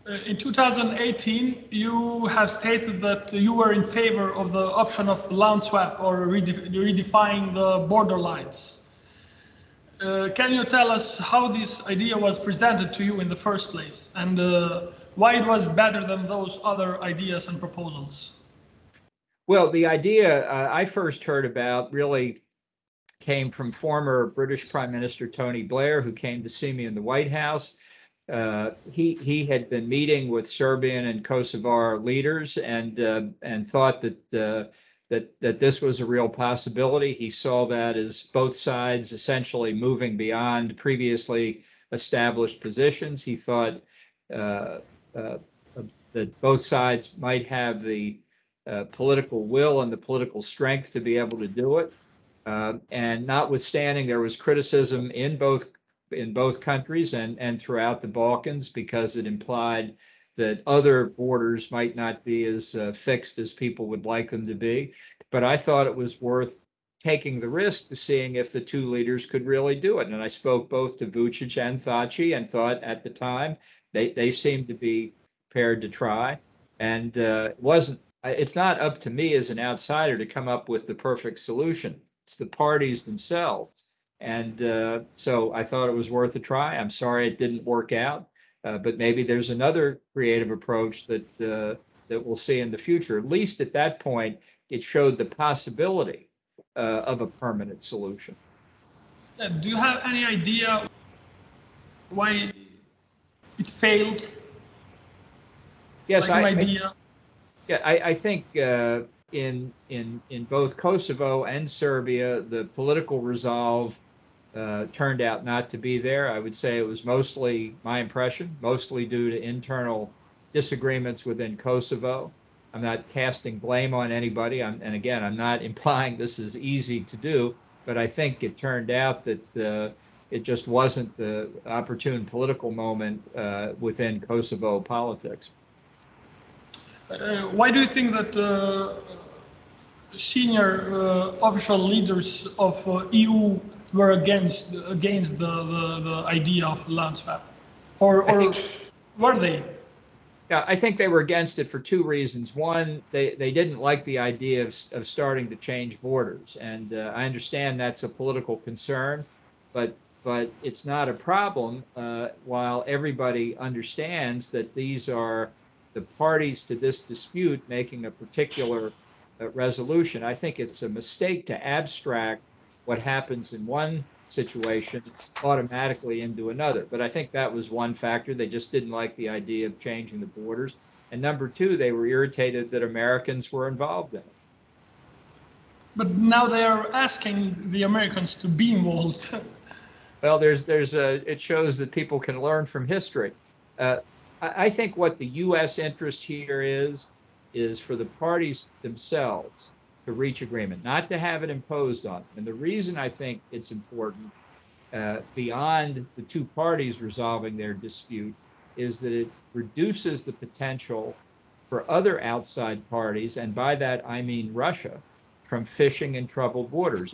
In 2018, you have stated that you were in favor of the option of land swap or redefining the border lines. Can you tell us how this idea was presented to you in the first place and why it was better than those other ideas and proposals? Well, the idea I first heard about really came from former British Prime Minister Tony Blair, who came to see me in the White House. He had been meeting with Serbian and Kosovar leaders and thought that this was a real possibility. He saw that as both sides essentially moving beyond previously established positions. He thought uh, uh, that both sides might have the political will and the political strength to be able to do it. And notwithstanding, there was criticism in both countries and throughout the Balkans because it implied that other borders might not be as fixed as people would like them to be. But I thought it was worth taking the risk to seeing if the two leaders could really do it. And I spoke both to Vučić and Thaci and thought at the time they seemed to be prepared to try. And it's not up to me as an outsider to come up with the perfect solution. It's the parties themselves. And so I thought it was worth a try. I'm sorry it didn't work out, but maybe there's another creative approach that we'll see in the future. At least at that point, it showed the possibility of a permanent solution. Do you have any idea why it failed? Yes, like an idea? I think in both Kosovo and Serbia, the political resolve turned out not to be there. I would say it was mostly, my impression, mostly due to internal disagreements within Kosovo. I'm not casting blame on anybody. And again, I'm not implying this is easy to do, but I think it turned out that it just wasn't the opportune political moment within Kosovo politics. Why do you think that senior official leaders of EU were against the idea of land swap, or were they? Yeah, I think they were against it for two reasons. One, they didn't like the idea of starting to change borders, and I understand that's a political concern, but it's not a problem while everybody understands that these are the parties to this dispute making a particular resolution. I think it's a mistake to abstract what happens in one situation automatically into another. But I think that was one factor. They just didn't like the idea of changing the borders. And number two, they were irritated that Americans were involved in it. But now they are asking the Americans to be involved. Well, it shows that people can learn from history. Uh, I think what the U.S. interest here is for the parties themselves to reach agreement, not to have it imposed on them. And the reason I think it's important beyond the two parties resolving their dispute is that it reduces the potential for other outside parties, and by that I mean Russia, from fishing in troubled waters.